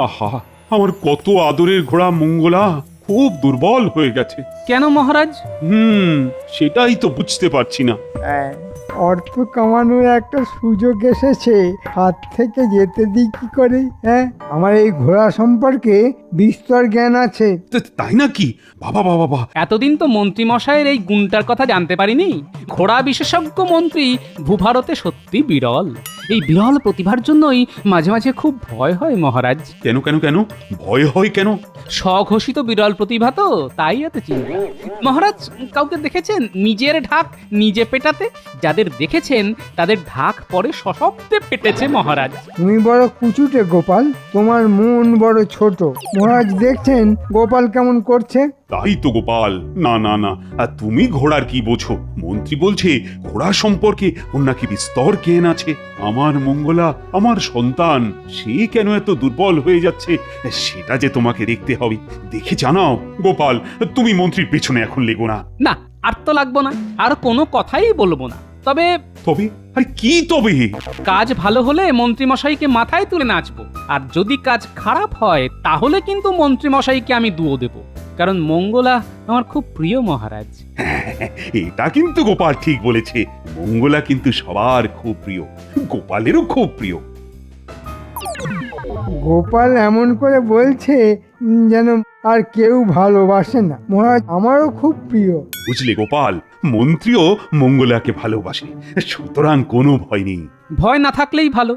আহা, আমার কত আদরের ঘোড়া মঙ্গলা খুব দুর্বল হয়ে গেছে। কেন মহারাজ? সেটাই তো বুঝতে পারছি না। অর্থ কামানোর একটা সুযোগ এসেছে, হাত থেকে যেতে দিই কি করে? আমার এই ঘোড়া সম্পর্কে বিস্তর জ্ঞান আছে। তাই নাকি? বাবা বাবা বাবা! এতদিন তো মন্ত্রী মশাইয়ের এই গুণটার কথা জানতে পারিনি। ঘোড়া বিশেষজ্ঞ মন্ত্রী ভূভারতে সত্যি বিরল। এই বিরল প্রতিভার জন্যই মাঝে মাঝে খুব ভয় হয় মহারাজ। কেন কেন কেন ভয় হয় কেন? স্বঘোষিত বিরল প্রতিভা তো, তাই এত চিন্তা। মহারাজ কাউকে দেখেছেন নিজের ঢাক নিজে পেটাতে? যাদের দেখেছেন তাদের ঢাক পরে সশব্দে পেটেছে মহারাজ। তুমি বড় কুচুটে গোপাল, তোমার মন বড় ছোট। মহারাজ দেখছেন গোপাল কেমন করছে? তাই তো গোপাল, না না না, আর তুমি ঘোড়ার কি বোঝো? মন্ত্রী বলছে ঘোড়া সম্পর্কে ওর নাকি বিস্তর জ্ঞান আছে। আমার মঙ্গলা, আমার সন্তান, সে কেন এত দুর্বল হয়ে যাচ্ছে সেটা যে তোমাকে দেখতে হবে। দেখে জানাও গোপাল, তুমি মন্ত্রীর পেছনে এখন লেগো না। না, আর তো লাগবো না, আর কোনো কথাই বলবো না। তবে তবে? আরে কি তবে? কাজ ভালো হলে মন্ত্রীমশাইকে মাথায় তুলে নাচবো, আর যদি কাজ খারাপ হয় তাহলে কিন্তু মন্ত্রীমশাইকে আমি দুয়ো দেব। কারণ মঙ্গলা আমার খুব প্রিয় মহারাজ। এটা কিন্তু গোপাল ঠিক বলেছে। মঙ্গলা কিন্তু সবার খুব প্রিয়, গোপালেরও খুব প্রিয়। গোপাল এমন করে বলছে যেন আর কেউ ভালোবাসে না। মহারাজ আমারও খুব প্রিয়। বুঝলে গোপাল, মন্ত্রীও মঙ্গলাকে ভালোবাসে, সুতরাং কোনো ভয় নেই। ভয় না থাকলেই ভালো।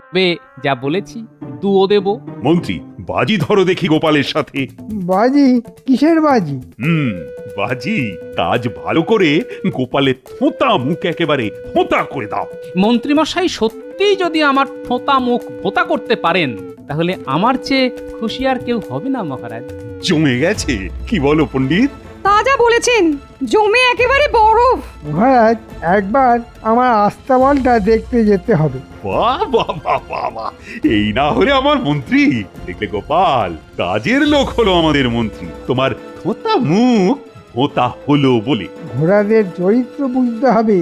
যা বলেছি, দুয়ো দেব। মন্ত্রী, বাজি ধরো দেখি গোপালের সাথে। বাজি? কিসের বাজি? বাজি কাজ ভালো করে গোপালের থোঁতা মুখ একেবারে থোঁতা করে দাও। মন্ত্রীমশাই সত্যিই যদি আমার থোঁতা মুখ ভোঁতা করতে পারেন তাহলে আমার চেয়ে খুশি আর কেউ হবে না মহারাজ। জমে গেছে, কি বলো পণ্ডিত? তা যা বলেছেন, জমে একেবারে বরফ। মহারাজ একবার আমার আস্তাবলটা দেখতে যেতে হবে। বাহ বাহ বাহ বাহ বাহ! এই না হলে আমার মন্ত্রী। দেখলে গোপাল, কাজের লোক হলো আমাদের মন্ত্রী, তোমার থোঁতা মুখ ভোঁতা হলো বলে। ঘোড়াদের চরিত্র বুঝতে হবে,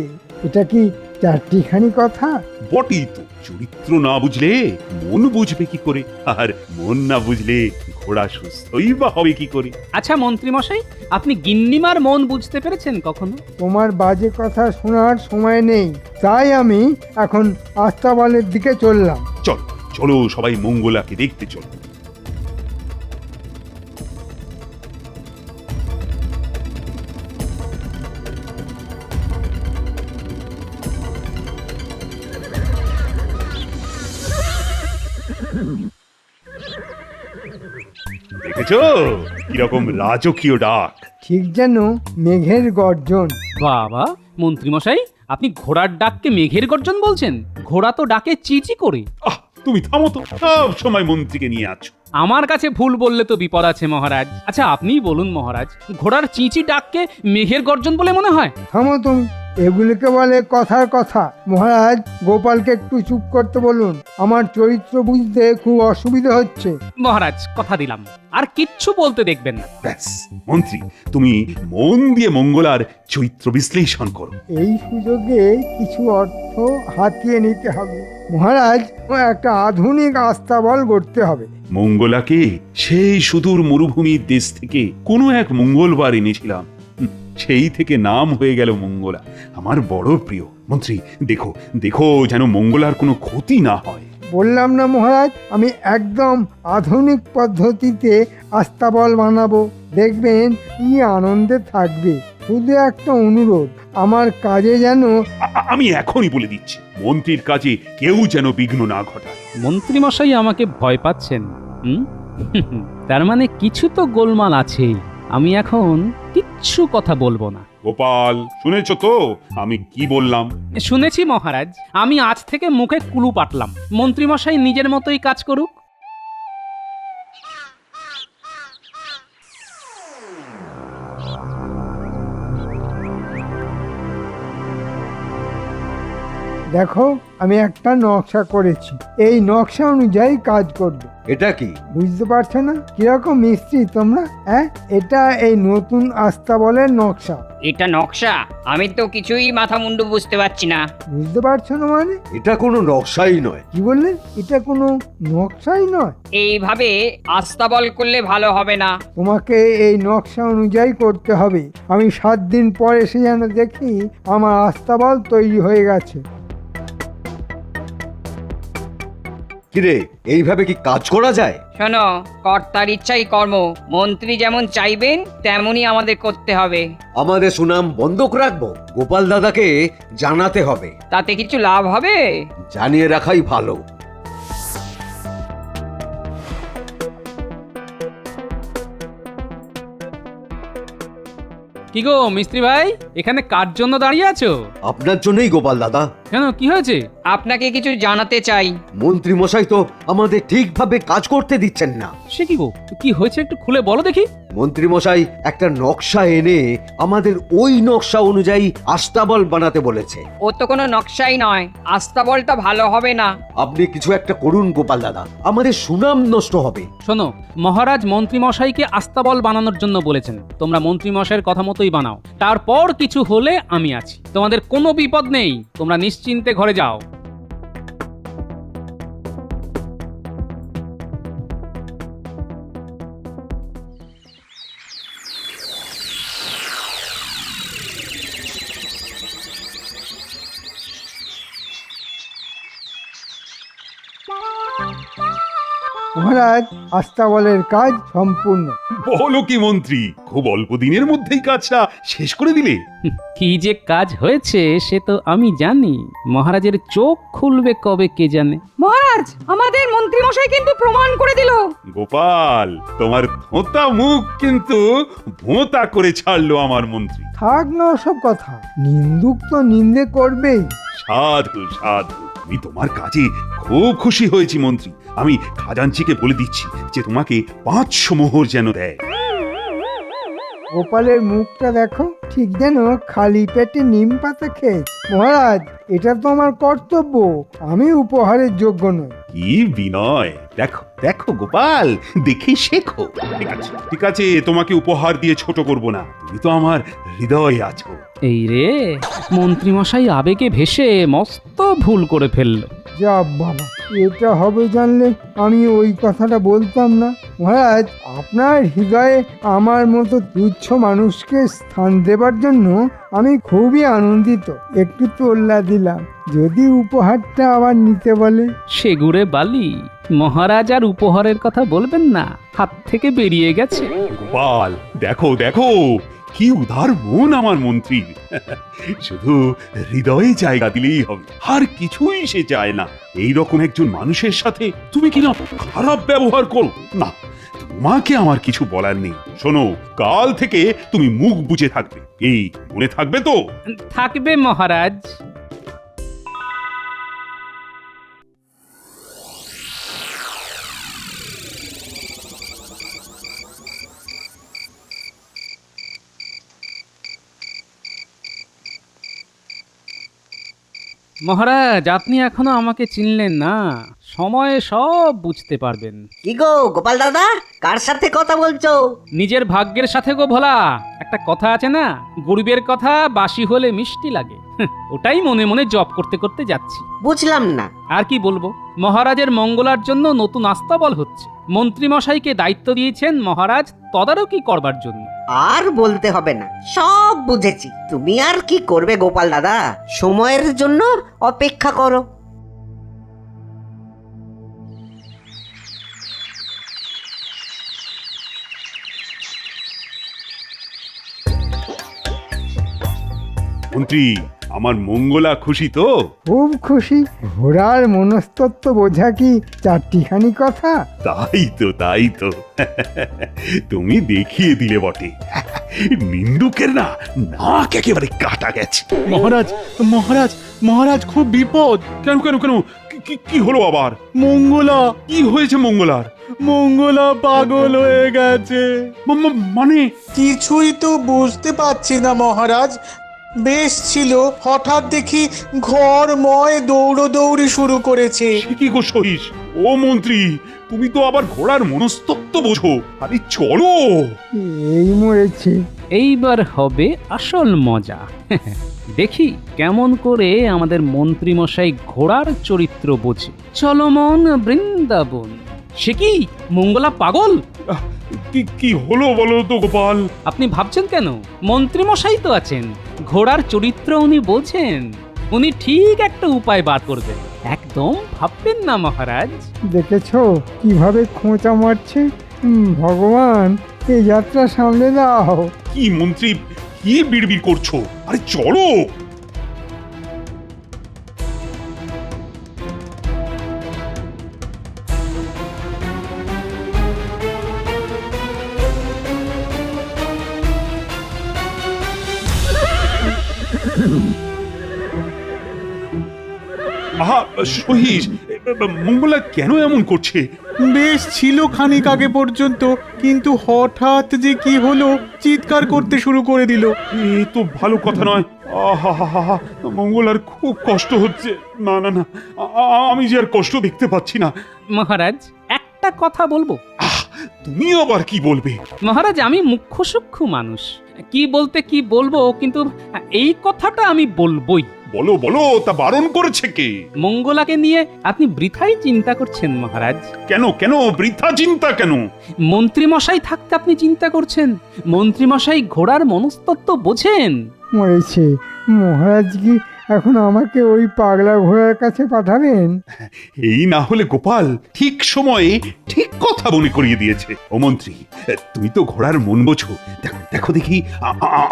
এটা কি চারটিখানি কথা? বটেই তো, চরিত্র না বুঝলে মন বুঝবে কি করে, আর মন না বুঝলে ঘোড়া সুস্থই বা হবে কি করে? আচ্ছা মন্ত্রীমশাই, আপনি গিন্নিমার মন বুঝতে পেরেছেন কখনো? তোমার বাজে কথা শোনার সময় নেই, তাই আমি এখন আস্তাবলের দিকে চললাম। চলো চলো, সবাই মঙ্গলাকে দেখতে চলো। দেখেছো কিরকম রাজকীয় ডাক? ঠিক যেন মেঘের গর্জন। বাবা, মন্ত্রীমশাই আপনি ঘোড়ার ডাককে মেঘের গর্জন বলছেন? ঘোড়া তো ডাকে চিচি করে। আহ, তুমি থামো তো, সব সময় মন্ত্রীকে নিয়ে আছো। আমার কাছে ভুল বললে তো বিপদ আছে মহারাজ। আচ্ছা আপনিই বলুন মহারাজ, ঘোড়ার চিচি ডাককে মেঘের গর্জন বলে মনে হয়? থামো তুমি, এগুলিকে বলে কথার কথা। মহারাজ গোপালকে একটু চুপ করতে বলুন, আমার চরিত্র বুঝতে খুব অসুবিধা হচ্ছে। মহারাজ কথা দিলাম, আর কিচ্ছু বলতে দেখবেন না। ব্যাস মন্ত্রী, তুমি মন দিয়ে মঙ্গলার চরিত্র বিশ্লেষণ করো। এই সুযোগে কিছু অর্থ হাতিয়ে নিতে হবে। মহারাজ একটা আধুনিক আস্তাবল গড়তে হবে। মঙ্গলাকে সেই সুদূর মরুভূমির দেশ থেকে কোনো এক মঙ্গলবার এনেছিলাম, সেই থেকে নাম হয়ে গেল মঙ্গলা। আমার বড় প্রিয়। মন্ত্রী দেখো দেখো, যেন মঙ্গলার কোনো ক্ষতি না হয়। বললাম না মহারাজ, আমি একদম আধুনিক পদ্ধতিতে আস্তাবল বানাবো, দেখবেন কি আনন্দে থাকবে। শুধু একটা অনুরোধ, আমার কাজে যেন আমি এখনই বলে দিচ্ছি, মন্ত্রীর কাজে কেউ যেন বিঘ্ন না ঘটায়। মন্ত্রীমশাই আমাকে ভয় পাচ্ছেন? তার মানে কিছু তো গোলমাল আছেই। আমি এখন কিচ্ছু কথা বলবো না। গোপাল, শুনেছ তো আমি কি বললাম? শুনেছি মহারাজ, আমি আজ থেকে মুখে কুলু পাটলাম। মন্ত্রীমশাই নিজের মতোই কাজ করুক। দেখো আমি একটা নকশা করেছি, এই নকশা অনুযায়ী কাজ করবে। এটা কি? বুঝতে পারছো না কিরকম মিস্ত্রি তোমরা? হ্যাঁ, এটা এই নতুন আস্তাবলের নকশা। এটা নকশা? আমি তো কিছুই মাথা মুন্ডু বুঝতে পারছি না। বুঝতে পারছো না মানে? এটা কোনো নকশাই নয়। কি বললে? এটা কোনো নকশাই নয়? এইভাবে আস্তাবল করলে ভালো হবে না। তোমাকে এই নকশা অনুযায়ী করতে হবে। আমি 7 দিন পর এসে যেন দেখি আমার আস্তাবল তৈরি হয়ে গেছে। কিরে, এইভাবে কি কাজ করা যায়? শোনো, কর্তার ইচ্ছাই কর্ম। মন্ত্রী যেমন চাইবেন তেমনই আমাদের করতে হবে। আমাদের সুনাম বন্ধক রাখবো? গোপাল দাদাকে জানাতে হবে। তাতে কিছু লাভ হবে? জানিয়ে রাখাই ভালো। কি গো মিস্ত্রি ভাই, এখানে কার জন্য দাঁড়িয়ে আছো? আপনার জন্যই গোপাল দাদা। কেন, কি হয়েছে? আপনাকে কিছু জানাতে চাই। মন্ত্রী মশাই তো আমাদের ঠিকভাবে কাজ করতে দিচ্ছেন না। সে কি গো, কি হয়েছে একটু খুলে বলো দেখি। মন্ত্রী মশাই একটা নকশা এনে আমাদের ওই নকশা অনুযায়ী আস্তাবল বানাতে বলেছে। ও তো কোনো নকশাই নয়, আস্তাবলটা ভালো হবে না। আপনি কিছু একটা করুন গোপাল দাদা, আমাদের সুনাম নষ্ট হবে। শোনো, মহারাজ মন্ত্রী মশাইকে আস্তাবল বানানোর জন্য বলেছেন। তোমরা মন্ত্রী মশাইয়ের কথা মতোই বানাও। তারপর কিছু হলে আমি আছি, তোমাদের কোনো বিপদ নেই। তোমরা নিশ্চিন্তে ঘরে যাও। মহারাজ, আস্তাবলের কাজ সম্পূর্ণ। বলো কি মন্ত্রী, খুব অল্প দিনের মধ্যেই কাজটা শেষ করে দিলে? কি যে কাজ হয়েছে সে তো আমি জানি, মহারাজের চোখ খুলবে কবে কে জানে। মহারাজ, আমাদের মন্ত্রী মশাই কিন্তু প্রমাণ করে দিল। গোপাল, তোমার ধোঁতা মুখ কিন্তু ভোঁতা করে ছাড়লো আমার মন্ত্রী। থাক না ওসব কথা, নিন্দুক তো নিন্দে করবেই। সাধু সাধু, আমি তোমার কাজে খুব খুশি হয়েছি মন্ত্রী। আমি খাজাঞ্চিকে বলে দিচ্ছি যে তোমাকে 500 মোহর যেন দেয়। গোপালের মুখটা দেখো, ঠিক যেন খালি পেটে নিম পাতা খেয়েছে। মহারাজ, এটা তো আমার কর্তব্য, আমি উপহারের যোগ্য নই। কি বিনয়! দেখো দেখো গোপাল, দেখে শেখো। ঠিক আছে, তোমাকে উপহার দিয়ে ছোট করব না। তুমি তো আমার হৃদয়ে আছো। এই রে, মন্ত্রী মশাই আবেগে ভেসে মস্ত ভুল করে ফেললো। যা বাবা, এটা হবে জানলে আমি ওই কথাটা বলতাম না। মহারাজ, আপনার হৃদয়ে আমার মতো তুচ্ছ মানুষকে স্থান দেবার জন্য আমি খুবই আনন্দিত। একটু তোল্লা দিলাম, যদি উপহারটা আবার নিতে বলে। সেগুড়ে বালি, মহারাজ আর উপহারের কথা বলবেন না, হাত থেকে বেরিয়ে গেছে। গোপাল, দেখো দেখো, কি উদার মন আমার মন্ত্রী। শুধু হৃদয়ে জায়গা দিলেই হবে, আর কিছুই সে চায় না। এই রকম একজন মানুষের সাথে তুমি কিনা খারাপ ব্যবহার করো না। তোমাকে আমার কিছু বলার নেই। শোনো, কাল থেকে তুমি মুখ বুজে থাকবে, এই মনে থাকবে তো? থাকবে মহারাজ। মহারাজ, আপনি এখনো আমাকে চিনলেন না, সময়ে সব বুঝতে পারবেন। কি গো গোপাল দাদা, কার সাথে কথা বলছো? নিজের ভাগ্যের সাথে গো ভোলা। একটা কথা আছে না, গরিবের কথা বাসি হলে মিষ্টি লাগে। ওটাই মনে মনে জপ করতে করতে যাচ্ছি। বুঝলাম না। আর কি বলবো, মহারাজের মঙ্গলার জন্য নতুন আস্তাবল হচ্ছে। মন্ত্রী মশাইকে দায়িত্ব দিয়েছেন মহারাজ তদারকি করবার জন্য। আর বলতে হবে না, সব বুঝেছি। তুমি আর কি করবে গোপাল দাদা, সময়ের জন্য অপেক্ষা করো। মন্ত্রী, আমার মঙ্গলা খুশি তো? খুব খুশি। ঘোড়ার মনস্তত্ব বোঝা কি চারটিখানি কথা? তাই তো তাই তো। তুমি দেখিয়ে দিলে বটে। নিন্দুকের না নাক একেবারে কাটা গেছে। মহারাজ মহারাজ মহারাজ, খুব বিপদ। কেন কেন কেন, কি হলো আবার? মঙ্গলা কি হয়েছে মঙ্গলার? মঙ্গলা পাগল হয়ে গেছে। মানে? কিছুই তো বুঝতে পারছি না মহারাজ। বেশ ছিল, হঠাৎ দেখি ঘরময় দৌড়দৌড়ি শুরু করেছে। সে কি গো সহিস? ও মন্ত্রী, তুমি তো আবার ঘোড়ার মনস্তত্ত্ব বোঝো। আরে চলো। এই মরেছে। এইবার হবে আসল মজা। দেখি কেমন করে আমাদের মন্ত্রীমশাই ঘোড়ার চরিত্র বোঝে। চলো মন বৃন্দাবন। সে কি মঙ্গলা পাগল? কি কি হলো বলো তো গোপাল? আপনি ভাবছেন কেন? মন্ত্রীমশাই তো আছেন, ঘোড়ার চরিত্র উনি বোঝেন। উনি ঠিক একটা উপায় বার করবেন, একদম ভাববেন না মহারাজ। দেখেছো কিভাবে খোঁচা মারছে? ভগবান, এই যাত্রা সামলে দাও। কি মন্ত্রী, কি বিড়বিড় করছো? আরে চলো। আহা সহিস, মঙ্গলা কেন এমন করছে? বেশ ছিল খানিক আগে পর্যন্ত, কিন্তু হঠাৎ যে কি হলো, চিৎকার করতে শুরু করে দিল। এ তো ভালো কথা নয়। আহা, মঙ্গলার খুব কষ্ট হচ্ছে। না না না, আমি যে আর কষ্ট দেখতে পাচ্ছি না। মহারাজ, একটা কথা বলবো? তুমি আবার কি বলবে? মহারাজ, আমি মুখ্য সূক্ষ্ম মানুষ, কি বলতে কি বলবো, কিন্তু এই কথাটা আমি বলবোই। বলো বলো, তা বারণ করেছে কে? মঙ্গলাকে নিয়ে আপনি বৃথাই চিন্তা করছেন মহারাজ। কেন কেন বৃথা চিন্তা কেন? মন্ত্রীমশাই থাকতে আপনি চিন্তা করছেন? মন্ত্রীমশাই ঘোড়ার মনস্তত্ত্ব বোঝেন। মরেছে। মহারাজ কি এখন আমাকে ওই পাগলা ঘোড়ার কাছে পাঠাবেন? এই না হলে গোপাল ঠিক সময়ে ঠিক কথা মনে করিয়ে দিয়েছে। ও মন্ত্রী, তুমি তো ঘোড়ার মন বোঝো। দেখো দেখি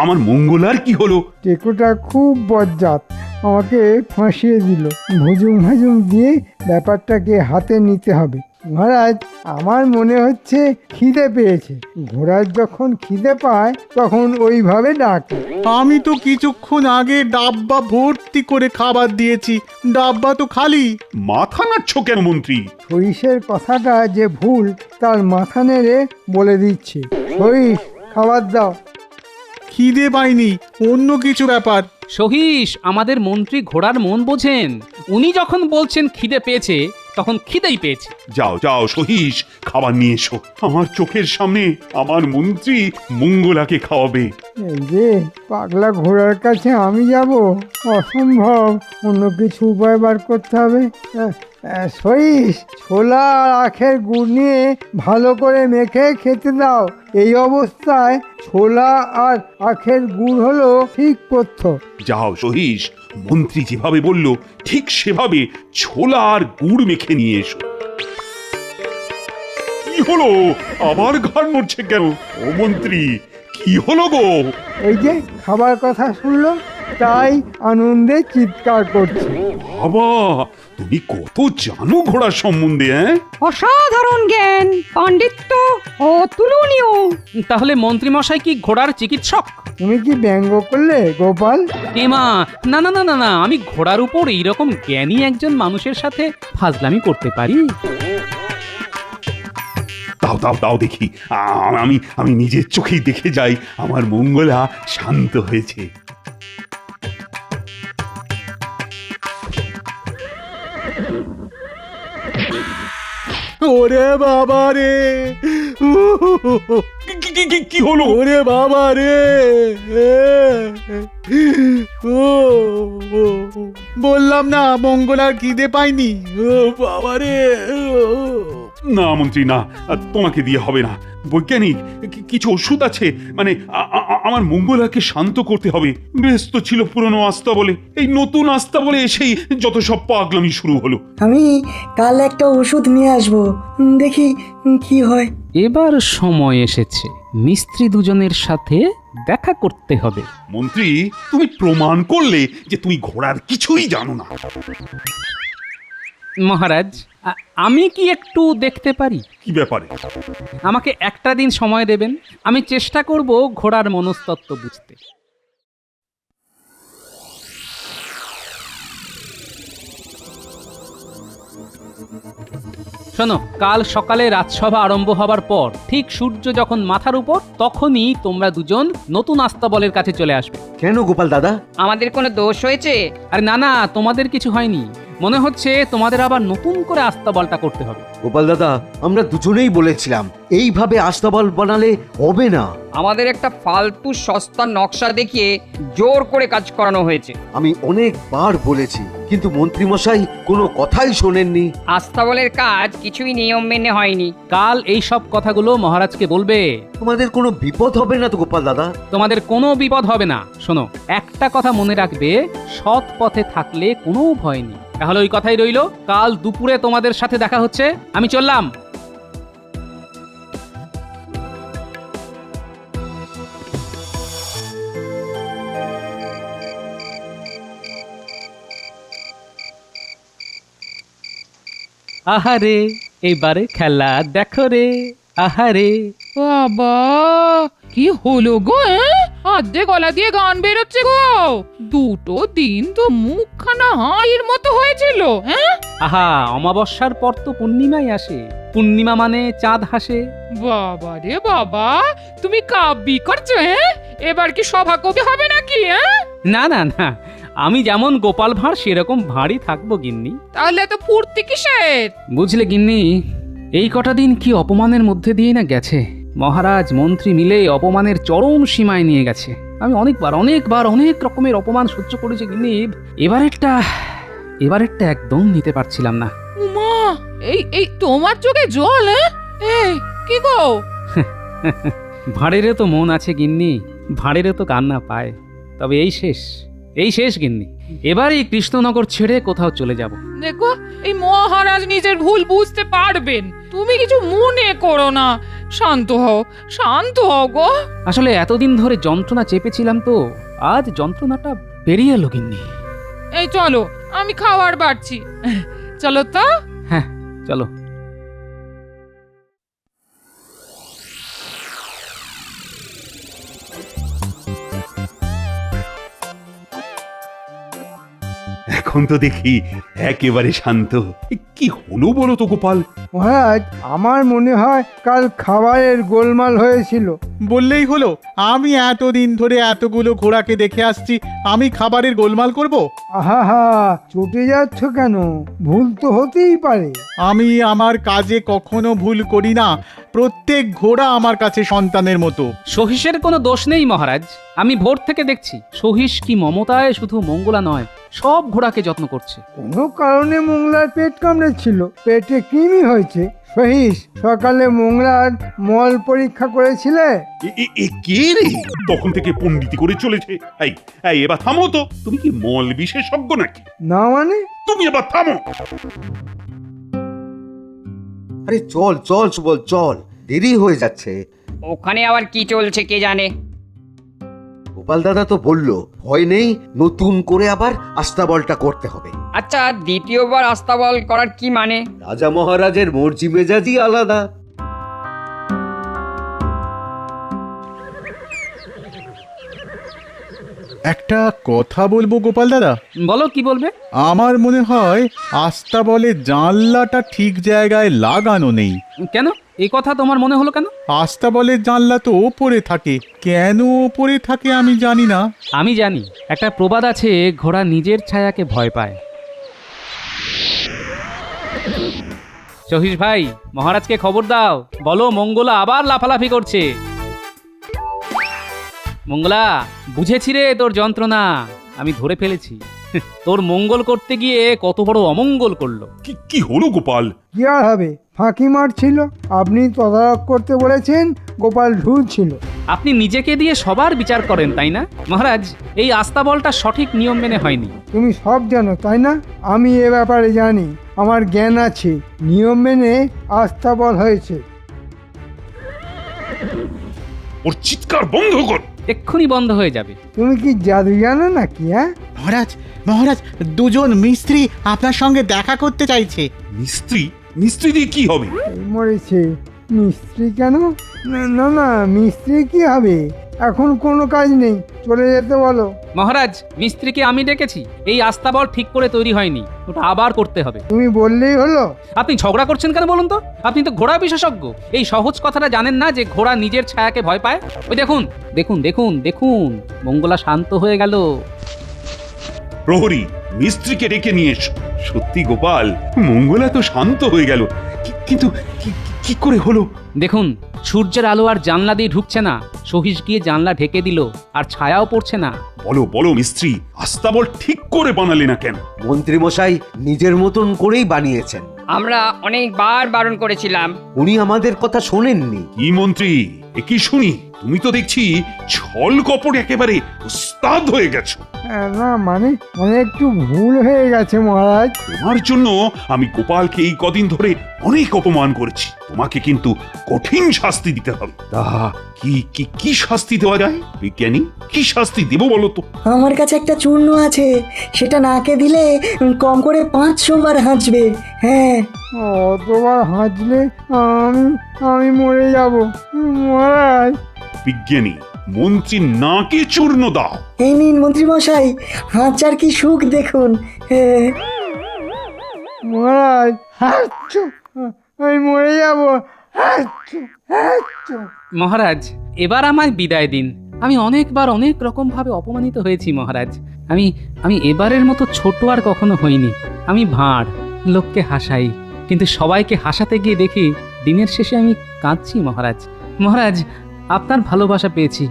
আমার মঙ্গলার কি হলো। টেকোটা খুব বজ্জাত, আমাকে ফাঁসিয়ে দিল। ভুজুম ভাজুম দিয়ে ব্যাপারটাকে হাতে নিতে হবে। মহারাজ, আমার মনে হচ্ছে খিদে পেয়েছে। ঘোড়ার যখন খিদে পায় তখন ওইভাবে ডাকে। আমি তো কিছুক্ষণ আগে ডাব্বা ভর্তি করে খাবার দিয়েছি, ডাব্বা তো খালি। মাথা নাড়ছ কেন মন্ত্রী? সরিষের কথাটা যে ভুল তার মাথা নেড়ে বলে দিচ্ছে। সরিষ, খাবার দাও। খিদে পাইনি, অন্য কিছু ব্যাপার। সহিস, আমাদের মন্ত্রী ঘোড়ার মন বোঝেন। উনি যখন বলছেন খিদে পেয়েছে, তখন খিদেই পেয়েছে। যাও যাও সহিস, খাবার নিয়ে এসো। আমার চোখের সামনে আমার মন্ত্রী মঙ্গলাকে খাওয়াবে। এই যে পাগলা ঘোড়ার কাছে আমি যাব, অসম্ভব। অন্য কিছু উপায় বার করতে হবে। সইস, ছোলা আর আখের গুড় নিয়ে ভালো করে মেখে খেতে দাও। এই অবস্থায় ছোলা আর আখের গুড় হলো ঠিক পথ্য। যাও সহিস, মন্ত্রী যেভাবে বলল ঠিক সেভাবে ছোলা আর গুড় মেখে নিয়ে এসো। কি হলো? আবার ঘাড় নড়ছে কেন? ও মন্ত্রী, কি হলো গো? এই যে খাবার কথা শুনলো, তাই আনন্দে চিৎকার করছে। বাবা, তুমি কত জানো ঘোড়ার সম্বন্ধে? অসাধারণ জ্ঞান, পাণ্ডিত্য অতুলনীয়। তাহলে মন্ত্রীমশাই কি ঘোড়ার চিকিৎসক? তুমি কি ব্যঙ্গ করলে গোপাল? এমা, না না না না না, আমি ঘোড়ার উপর এইরকম জ্ঞানী একজন মানুষের সাথে ফাজলামি করতে পারি? দাও দাও দাও দেখি, আমি নিজের চোখেই দেখে যাই আমার মঙ্গলা শান্ত হয়েছে। ওরে বাবা রে, কি হলো? ওরে বাবা রে, বললাম না মঙ্গলার খিদে পাইনি। ও বাবা রে। না মন্ত্রী না, তোমাকে দিয়ে হবে না। বৈজ্ঞানিক কিছু ওষুধ আছে, মানে আমার মঙ্গলাকে শান্ত করতে হবে। ব্যস্ত ছিল পুরনো আস্থা বলে, এই নতুন আস্থা বলে এসেই যত সব পাগলামি শুরু হলো। আমি কাল একটা ওষুধ নিয়ে আসবো, দেখি কি হয়। এবার সময় এসেছে, মিস্ত্রি দুজনের সাথে দেখা করতে হবে। মন্ত্রী, তুমি প্রমাণ করলে যে তুমি ঘোড়ার কিছুই জানো না। মহারাজ, আমি কি একটু দেখতে পারি? কি ব্যাপারে? আমাকে একটা দিন সময় দেবেন, আমি চেষ্টা করব ঘোড়ার মনস্তত্ত্ব বুঝতে। শোনো, কাল সকালে রাজসভা আরম্ভ হবার পর ঠিক সূর্য যখন মাথার উপর, তখনই তোমরা দুজন নতুন আস্তাবলের কাছে চলে আসবে। কেন গোপাল দাদা? আমাদের কোনো দোষ হয়েছে? আরে না না, তোমাদের কিছু হয়নি। মনে হচ্ছে তোমাদের আবার নতুন করে আস্তাবলটা করতে হবে। গোপাল দাদা, আমরা দুজনেই বলেছিলাম এইভাবে আস্তাবল বানালে হবে না। আমাদের একটা ফালতু সস্তার নকশা দেখিয়ে জোর করে কাজ করানো হয়েছে। আমি অনেকবার বলেছি, কিন্তু মন্ত্রীমশাই কোনো কথাই শোনেননি। আস্তাবলের কাজ কিছুই নিয়ম মেনে হয়নি। কাল এই সব কথাগুলো মহারাজকে বলবে। তোমাদের কোনো বিপদ হবে না তো গোপাল দাদা? তোমাদের কোনো বিপদ হবে না। শোনো, একটা কথা মনে রাখবে, সৎ পথে থাকলে কোনো ভয় নেই। তাহলে ওই কথাই রইলো, কাল দুপুরে তোমাদের সাথে দেখা হচ্ছে। আমি চললাম। আহারে, এবারে খেলা দেখো রে, আহারে। বাবা, কি হলো গো? আধে গলা দিয়ে গান বেরোচ্ছে গো। দুটো দিন তো মুখখানা হাঁড়ির মতো হয়েছিল। হ্যাঁ, আহা, অমাবস্যার পর তো পূর্ণিমাই আসে। পূর্ণিমা মানে চাঁদ হাসে। বাবা রে বাবা, তুমি কাব্যি করছো? হ্যাঁ, এবার কি সভা কবি হবে নাকি? হ্যাঁ, না না না, আমি যেমন গোপাল ভাঁড় সেরকম ভাঁড়ই থাকবো গিন্নি। তাহলে তো ফুর্তি কিসের? বুঝলে গিন্নি, এই কটা দিন কি অপমানের মধ্যে দিয়ে না গেছে। মহারাজ মন্ত্রী মিলে অপমানের চরম সীমায় নিয়ে গেছে। আমি অনেকবার অনেক রকমের অপমান সহ্য করেছি গিন্নি। এবারেরটা একদম নিতে পারছিলাম না। উমা, এই তোমার চোখে জল? হ্যাঁ, এই কি গো? ভাঁড়েরও তো মন আছে গিন্নি, ভাঁড়েরও তো কান্না পায়। তবে এই শেষ গিন্নি। এবার এই কৃষ্ণনগর ছেড়ে কোথাও চলে যাব। দেখো, এই মহারাজ নিজের ভুল বুঝতে পারবেন। তুমি কিছু মনে করো না, শান্ত হও গো। আসলে এতদিন ধরে যন্ত্রণা চেপেছিলাম তো, আজ যন্ত্রণাটা বেরিয়ে এলো গিন্নি। এই চলো, আমি খাবার বাড়ছি। চলো তো। হ্যাঁ, চলো। এখন তো দেখি একেবারে শান্ত। কি হলো বলো তো গোপাল? মহারাজ, আমার মনে হয় কাল খাবারের গোলমাল হয়েছিল। বললেই হলো, আমি এতদিন ধরে এতগুলো ঘোড়াকে দেখে আসছি, আমি খাবারের গোলমাল করব? আহা, চটে যাচ্ছ কেন? ভুল তো হতেই পারে। আমি আমার কাজে কখনো ভুল করি না। প্রত্যেক ঘোড়া আমার কাছে সন্তানের মতো। সহিসের কোনো দোষ নেই মহারাজ। আমি ভোর থেকে দেখছি সহিস কি মমতায় শুধু মঙ্গলা নয়, সব ঘোড়াকে যত্ন করছে। কোনো কারণে মোংলার পেট কামড়েছিল, পেটে কৃমি হয়েছে। সহিস, সকালে মোংলার মল পরীক্ষা করেছিলে? কে রে তখন থেকে পণ্ডিতি করে চলেছে? এই এবার থামো তো। তুমি কি মল বিশেষজ্ঞ নাকি? না মানে? তুমি এবার থামো। আরে চল, দেরি হয়ে যাচ্ছে। ওখানে আবার কি চলছে কে জানে। গোপাল দাদা তো বলল, ভয় নেই, নতুন করে আবার আস্তাবলটা করতে হবে। আচ্ছা, দ্বিতীয়বার আস্তাবল করার কি মানে? রাজা মহারাজের মর্জি মেজাজই আলাদা। একটা কথা বলবো গোপাল দাদা? বলো, কি বলবে? আমার মনে হয় আস্তাবলে জানলাটা ঠিক জায়গায় লাগানো নেই। কেন এই কথা তোমার মনে হলো কেন? আস্তাবলের জানলা তো ওপরে থাকে, কেন ওপরে থাকে আমি জানি না। আমি জানি, একটা প্রবাদ আছে, ঘোড়া নিজের ছায়াকে ভয় পায়। সহিস ভাই, মহারাজকে খবর দাও, বলো মঙ্গলা আবার লাফালাফি করছে। মঙ্গলা, বুঝেছি রে তোর যন্ত্রণা, আমি ধরে ফেলেছি। তোর মঙ্গল করতে গিয়ে কত বড় অমঙ্গল করলো। কি হলো গোপাল? কি আর হবে, ফাঁকি মারছিল। আপনি তদারক করতে বলেছেন, গোপাল ঢুলছিল। আপনি নিজেকে দিয়ে সবার বিচার করেন, তাই না মহারাজ? এই আস্তাবলটা সঠিক নিয়ম মেনে হয়নি। তুমি সব জানো, তাই না? আমি এ ব্যাপারে জানি, আমার জ্ঞান আছে। নিয়ম মেনে আস্তাবল হয়েছে। ওর চিৎকার বন্ধ কর। এক্ষুনি বন্ধ হয়ে যাবে। তুমি কি জাদু জানো নাকি? হ্যাঁ মহারাজ, দুজন মিস্ত্রি আপনার সঙ্গে দেখা করতে চাইছে। মিস্ত্রি দিয়ে কি হবে? এই মরেছে। মিস্ত্রি কেন? না, মিস্ত্রি কি হবে? এখন কোনো কাজ নেই, চলে যেতে বলো। মহারাজ, মিস্ত্রিকে আমি ডেকেছি, এই আস্তাবল ঠিক করে তৈরি হয়নি, ওটা আবার করতে হবে। তুমি বললেই হলো। আপনি ঝগড়া করছেন কেন বলুন তো? আপনি তো ঘোড়া বিশেষজ্ঞ, এই সহজ কথাটা জানেন না যে ঘোড়া নিজের ছায়াকে ভয় পায়? ওই দেখুন দেখুন দেখুন দেখুন, মঙ্গলা শান্ত হয়ে গেল। প্রহরী, মিস্ত্রিকে ডেকে নিয়ে এসো। সত্যি গোপাল, মঙ্গলা তো শান্ত হয়ে গেল, কিন্তু কি করে হলো? দেখুন, সূর্যের আলো আর জানলা দিয়ে ঢুকছে না, সহিস গিয়ে জানলা ঢেকে দিল, আর ছায়াও পড়ছে না। বলো বলো মিস্ত্রি, আস্তাবল ঠিক করে বানালে না কেন? মন্ত্রী মশাই নিজের মতন করেই বানিয়েছেন। আমরা অনেকবার বারণ করেছিলাম। উনি আমাদের কথা শোনেননি। কি মন্ত্রী, এ কি শুনি? তুমি তো দেখছি ছল কপট একেবারে উস্তাদ হয়ে গেছো। না মানে একটু ভুল হয়ে গেছে মহারাজ। তোমার জন্য আমি গোপালকে এই কদিন ধরে অনেক অপমান করেছি, তোমাকে কিন্তু কঠিন শাস্তি দিতে হবে। তা কি কি কি শাস্তি দেওয়া যায় বিজ্ঞানী? কি শাস্তি দেব বলো তো? আমার কাছে একটা চূর্ণ আছে, সেটা নাকে দিলে কম করে 500 বার হাঁচবে। হ্যাঁ। অতবার হাঁচলে আমি মরে যাব মহারাজ। বিজ্ঞানী, মন্ত্রী নাকে চূর্ণ দাও। এই নিন মন্ত্রী মশাই, হাঁচার কি সুখ দেখুন। হ্যাঁ। মহারাজ, হাঁচু, আমি মরে যাব। হাঁচু, হাঁচু। মহারাজ, এবার আমায় বিদায় দিন। আমি অনেকবার অনেক রকম ভাবে অপমানিত হয়েছি মহারাজ। আমি এবারের মতো ছোট আর কখনো হইনি। আমি ভাঁড়, লোককে হাসাই, কিন্তু সবাইকে হাসাতে গিয়ে দেখি দিনের শেষে আমি কাঁদছি মহারাজ। মহারাজ, আপনার ভালোবাসা পেয়েছি,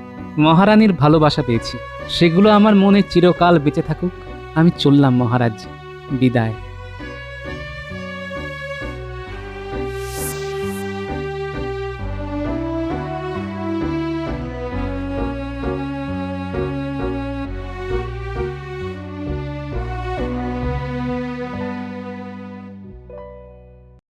মহারানীর ভালোবাসা পেয়েছি, সেগুলো আমার মনে চিরকাল বেঁচে থাকুক। আমি চললাম মহারাজ, বিদায়।